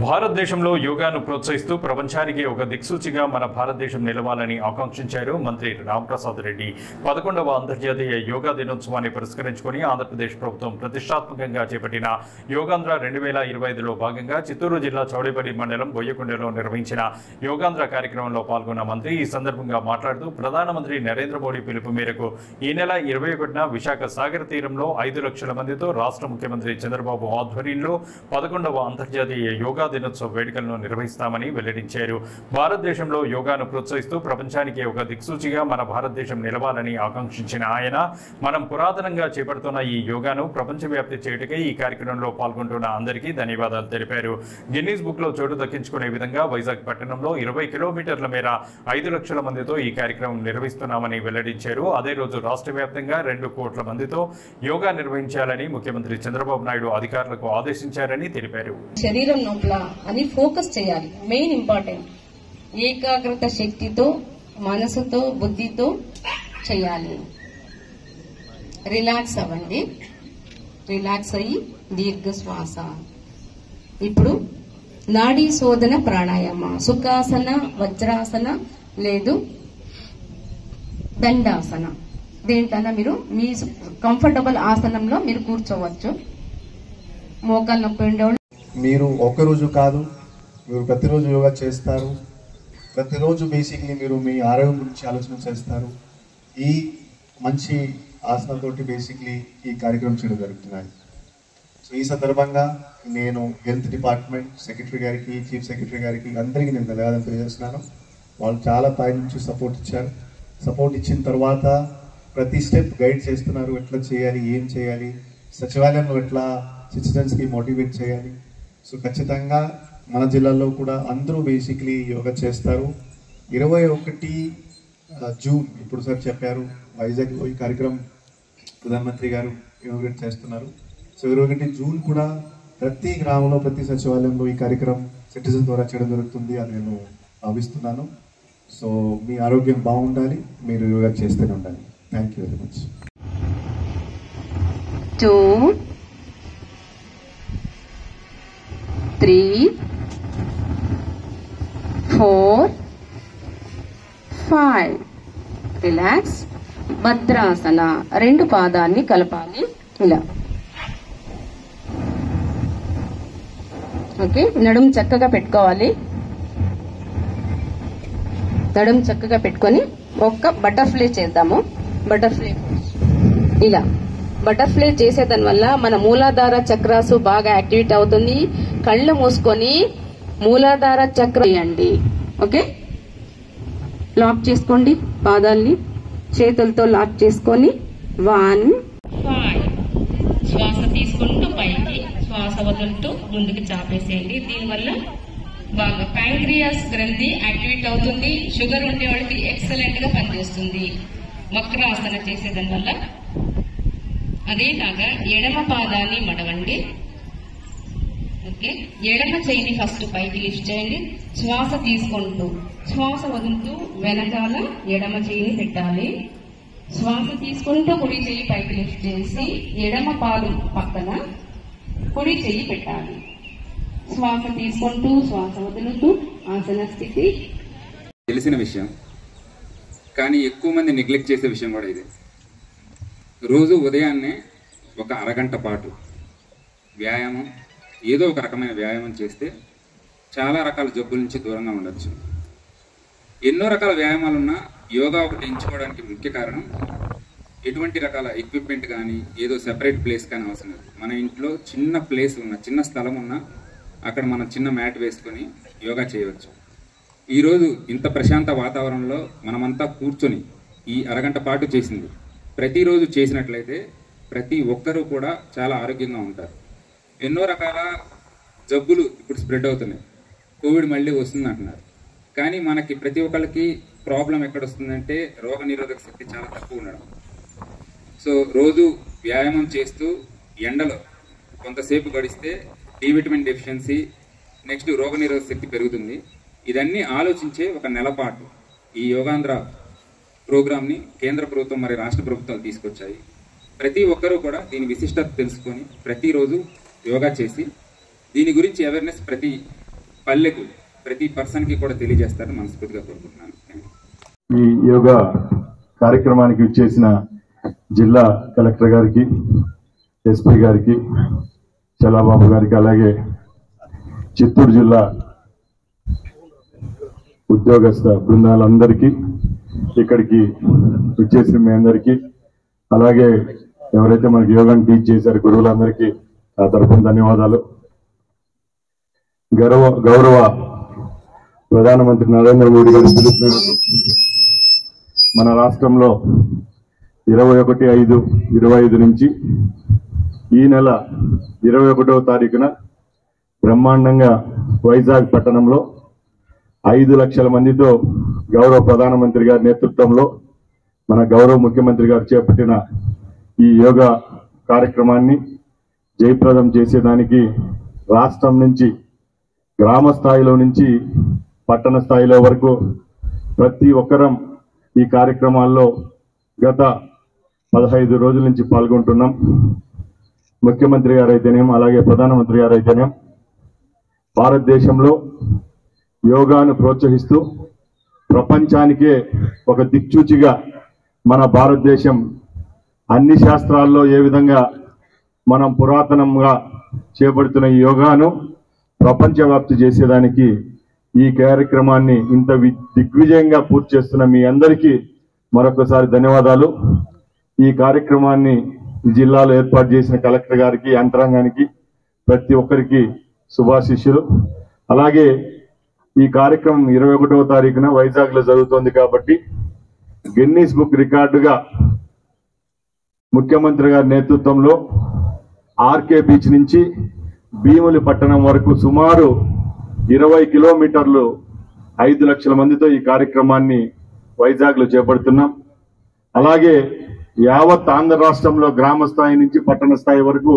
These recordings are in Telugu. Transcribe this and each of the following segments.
భారతదేశంలో యోగాను ప్రోత్సహిస్తూ ప్రపంచానికి ఒక దిక్సూచిగా మన భారతదేశం నిలవాలని ఆకాంక్షించారు మంత్రి రాంప్రసాద్ రెడ్డి. 11వ అంతర్జాతీయ యోగా దినోత్సవాన్ని పురస్కరించుకుని ఆంధ్రప్రదేశ్ ప్రభుత్వం ప్రతిష్టాత్మకంగా చేపట్టిన యోగాంధ్ర 2025లో భాగంగా చిత్తూరు జిల్లా చౌడేపల్లి మండలం బొయ్యకొండలో నిర్వహించిన యోగాంధ్ర కార్యక్రమంలో పాల్గొన్న మంత్రి ఈ సందర్భంగా మాట్లాడుతూ ప్రధానమంత్రి నరేంద్ర మోడీ పిలుపు మేరకు ఈ నెల 21న విశాఖ సాగర్ తీరంలో 5 లక్షల మందితో రాష్ట్ర ముఖ్యమంత్రి చంద్రబాబు ఆధ్వర్యంలో 11వ అంతర్జాతీయ యోగా దినోత్సవ వేడుకలను నిర్వహిస్తామని వెల్లడించారు. భారతదేశంలో యోగాను ప్రోత్సహిస్తూ ప్రపంచానికి ఒక దిక్సూచిగా మన భారతదేశం నిలవాలని ఆకాంక్షించిన ఆయన మనం పురాతనంగా చేపడుతున్న ఈ యోగాను ప్రపంచవ్యాప్తి చేయటకై ఈ కార్యక్రమంలో పాల్గొంటున్న అందరికీ ధన్యవాదాలు తెలిపారు. గిన్నీస్ బుక్ లో చోటు దక్కించుకునే విధంగా వైజాగ్ పట్టణంలో 20 కిలోమీటర్ల మేర 5 లక్షల మందితో ఈ కార్యక్రమం నిర్వహిస్తున్నామని వెల్లడించారు. అదే రోజు రాష్ట్ర వ్యాప్తంగా 2 కోట్ల మందితో యోగా నిర్వహించాలని ముఖ్యమంత్రి చంద్రబాబు నాయుడు అధికారులకు ఆదేశించారని తెలిపారు. శరీరం నోట్ల అని ఫోకస్ చేయాలి. మెయిన్ ఇంపార్టెంట్ ఏకాగ్రత శక్తితో మనసుతో బుద్ధితో చేయాలి. రిలాక్స్ అవ్వండి. రిలాక్స్ అయ్యి దీర్ఘ శ్వాస. ఇప్పుడు నాడీ శోధన ప్రాణాయామ, సుఖాసన, వజ్రాసన లేదు దండాసన, దేంటన్నా మీరు మీ కంఫర్టబుల్ ఆసనంలో మీరు కూర్చోవచ్చు. మోకాలు నొప్పి ఉండేవాళ్ళు మీరు ఒక్కరోజు కాదు, మీరు ప్రతిరోజు యోగా చేస్తారు. ప్రతిరోజు బేసిక్లీ మీరు మీ ఆరోగ్యం గురించి ఆలోచన చేస్తారు. ఈ మంచి ఆసనంతోటి బేసిక్లీ ఈ కార్యక్రమం చేయడం జరుగుతున్నాయి. సో ఈ సందర్భంగా నేను హెల్త్ డిపార్ట్మెంట్ సెక్రటరీ గారికి, చీఫ్ సెక్రటరీ గారికి అందరికీ నేను ధన్యవాదాలు తెలియజేస్తున్నాను. వాళ్ళు చాలా పై నుంచి సపోర్ట్ ఇచ్చారు. సపోర్ట్ ఇచ్చిన తర్వాత ప్రతి స్టెప్ గైడ్ చేస్తున్నారు. ఎట్లా చేయాలి, ఏం చేయాలి, సచివాలయంలో ఎట్లా సిటిజన్స్కి మోటివేట్ చేయాలి. సో ఖచ్చితంగా మన జిల్లాలో కూడా అందరూ బేసిక్లీ యోగా చేస్తారు. 21 జూన్ ఇప్పుడు సార్ చెప్పారు, వైజాగ్ ఈ కార్యక్రమం ప్రధానమంత్రి గారు ఇనాగ్రేట్ చేస్తున్నారు. సో 21 జూన్ కూడా ప్రతి గ్రామంలో ప్రతి సచివాలయంలో ఈ కార్యక్రమం సిటిజన్ ద్వారా చేయడం జరుగుతుంది అని నేను భావిస్తున్నాను. సో మీ ఆరోగ్యం బాగుండాలి, మీరు యోగా చేస్తూనే ఉండాలి. Thank you very much. 2 3 4 5 relax. Bhadrasana, 2 పాదాన్ని కలపాలి ఇలా. ఓకే, నడుము చక్కగా పెట్టుకోవాలి. నడుము చక్కగా పెట్టుకొని ఒక్క బటర్ఫ్లై చేద్దాము. బటర్ఫ్లై ఇలా బటర్ఫ్లై చేసేదాని వల్ల మన మూలాధార చక్రాసు బాగా యాక్టివేట్ అవుతుంది. కళ్ళు మూసుకొని మూలాధార చక్ర చేయండి. ఓకే, లాక్ చేసుకోండి. పాదాల్ని చేతులతో లాక్ చేసుకొని 1 5 శ్వాస తీసుకుంటూ పైకి, శ్వాస వదులుతూ ముందుకు చాపేసేయండి. దీనివల్ల బాగా ప్యాంక్రియాస్ గ్రంథి యాక్టివేట్ అవుతుంది. షుగర్ ఉండే వాళ్ళకి ఎక్సలెంట్ గా పనిచేస్తుంది వక్రాసన చేసేదాని వల్ల. అదేలాగా ఎడమ పాదాన్ని మడవండి. ఓకే, ఎడమ చేయిని ఫస్ట్ పైకి లిఫ్ట్ చేయండి. శ్వాస తీసుకుంటూ శ్వాస వదులుతూ వెనకాల ఎడమ చేయిని పెట్టాలి. శ్వాస తీసుకుంటూ కుడి చేయి పైకి లిఫ్ట్ చేసి ఎడమ పాదం పక్కన కుడి చేయి పెట్టాలి. శ్వాస తీసుకుంటూ శ్వాస వదులుతూ ఆసన స్థితి. తెలిసిన విషయం, కానీ ఎక్కువ మంది నెగ్లెక్ట్ చేసే విషయం కూడా ఇదే. రోజు ఉదయాన్నే ఒక అరగంట పాటు వ్యాయామం, ఏదో ఒక రకమైన వ్యాయామం చేస్తే చాలా రకాల జబ్బుల నుంచి దూరంగా ఉండొచ్చు. ఎన్నో రకాల వ్యాయామాలున్నా యోగా ఒకటి ఎంచుకోవడానికి ముఖ్య కారణం ఎటువంటి రకాల ఎక్విప్మెంట్ కానీ ఏదో సెపరేట్ ప్లేస్ కానీ అవసరం లేదు. మన ఇంట్లో చిన్న ప్లేస్ ఉన్న, చిన్న స్థలం ఉన్నా అక్కడ మనం చిన్న మ్యాట్ వేసుకొని యోగా చేయవచ్చు. ఈరోజు ఇంత ప్రశాంత వాతావరణంలో మనమంతా కూర్చొని ఈ అరగంట పాటు చేసింది ప్రతిరోజు చేసినట్లయితే ప్రతి ఒక్కరూ కూడా చాలా ఆరోగ్యంగా ఉంటారు. ఎన్నో రకాల జబ్బులు ఇప్పుడు స్ప్రెడ్ అవుతున్నాయి. కోవిడ్ మళ్ళీ వస్తుంది అంటున్నారు, కానీ మనకి ప్రతి ఒక్కరికి ప్రాబ్లం ఎక్కడ వస్తుందంటే రోగ నిరోధక శక్తి చాలా తక్కువ ఉండడం. సో రోజు వ్యాయామం చేస్తూ ఎండలో కొంతసేపు గడిస్తే డి విటమిన్ డెఫిషియన్సీ, నెక్స్ట్ రోగ నిరోధక శక్తి పెరుగుతుంది. ఇదన్నీ ఆలోచించే ఒక నెల పాటు ఈ యోగాంధ్ర ప్రోగ్రామ్ని కేంద్ర ప్రభుత్వం మరి రాష్ట్ర ప్రభుత్వాలు తీసుకొచ్చాయి. ప్రతి ఒక్కరూ కూడా దీని విశిష్టత తెలుసుకొని ప్రతిరోజు యోగా చేసి దీని గురించి అవేర్నెస్ ప్రతి పల్లెకు ప్రతి పర్సన్కి కూడా తెలియజేస్తారని మనస్ఫూర్తిగా కోరుకుంటున్నాను. ఈ యోగా కార్యక్రమానికి ఇచ్చేసిన జిల్లా కలెక్టర్ గారికి, ఎస్పీ గారికి, చలాబాబు గారికి, అలాగే చిత్తూరు జిల్లా ఉద్యోగస్థ బృందాలందరికీ, ఇక్కడికి ఇచ్చేసిన మీ అందరికీ, అలాగే ఎవరైతే మనకి యోగాని టీచ్ చేశారు గురువులందరికీ ఆ తరఫున ధన్యవాదాలు. గౌరవ ప్రధానమంత్రి నరేంద్ర మోడీ గారి పిలుపు మేరకు మన రాష్ట్రంలో 21/5/25 నుంచి ఈ నెల 21వ తారీఖున బ్రహ్మాండంగా వైజాగ్ పట్టణంలో 5 లక్షల మందితో గౌరవ ప్రధానమంత్రి గారి నేతృత్వంలో మన గౌరవ ముఖ్యమంత్రి గారు చేపట్టిన ఈ యోగా కార్యక్రమాన్ని జయప్రదం చేసేదానికి రాష్ట్రం నుంచి గ్రామ స్థాయిలో నుంచి పట్టణ స్థాయిలో వరకు ప్రతి ఒక్కరం ఈ కార్యక్రమాల్లో గత 15 రోజుల నుంచి పాల్గొంటున్నాం. ముఖ్యమంత్రి గారు అయితేనేం, అలాగే ప్రధానమంత్రి గారు అయితేనేం భారతదేశంలో యోగాను ప్రోత్సహిస్తూ ప్రపంచానికే ఒక దిక్సూచిగా మన భారతదేశం అన్ని శాస్త్రాల్లో ఏ విధంగా మనం పురాతనంగా చేపడుతున్న ఈ యోగాను ప్రపంచవ్యాప్తి చేసేదానికి ఈ కార్యక్రమాన్ని ఇంత దిగ్విజయంగా పూర్తి చేస్తున్న మీ అందరికీ మరొకసారి ధన్యవాదాలు. ఈ కార్యక్రమాన్ని జిల్లాలో ఏర్పాటు చేసిన కలెక్టర్ గారికి, యంత్రాంగానికి, ప్రతి ఒక్కరికి శుభాశీస్సులు. అలాగే ఈ కార్యక్రమం 21వ తారీఖున వైజాగ్ లో జరుగుతోంది కాబట్టి గిన్నీస్ బుక్ రికార్డుగా ముఖ్యమంత్రి గారి నేతృత్వంలో ఆర్కే బీచ్ నుంచి భీములి పట్టణం వరకు సుమారు 20 కిలోమీటర్లు 5 లక్షల మందితో ఈ కార్యక్రమాన్ని వైజాగ్ లో చేపడుతున్నాం. అలాగే యావత్ ఆంధ్ర రాష్ట్రంలో గ్రామ స్థాయి నుంచి పట్టణ స్థాయి వరకు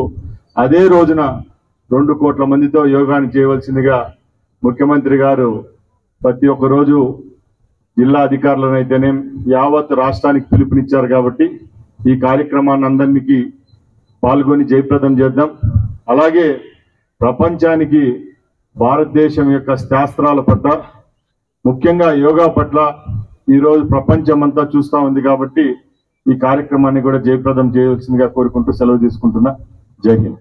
అదే రోజున 2 కోట్ల మందితో యోగాన్ని చేయవలసిందిగా ముఖ్యమంత్రి గారు ప్రతి ఒక్క రోజు జిల్లా అధికారులను అయితేనే యావత్ రాష్ట్రానికి పిలుపునిచ్చారు. కాబట్టి ఈ కార్యక్రమాన్ని అందరికీ పాల్గొని జయప్రదం చేద్దాం. అలాగే ప్రపంచానికి భారతదేశం యొక్క శాస్త్రాల పట్ల, ముఖ్యంగా యోగా పట్ల ఈరోజు ప్రపంచం అంతా చూస్తూ ఉంది. కాబట్టి ఈ కార్యక్రమాన్ని కూడా జయప్రదం చేయవలసిందిగా కోరుకుంటూ సెలవు తీసుకుంటున్నా. జై హింద్.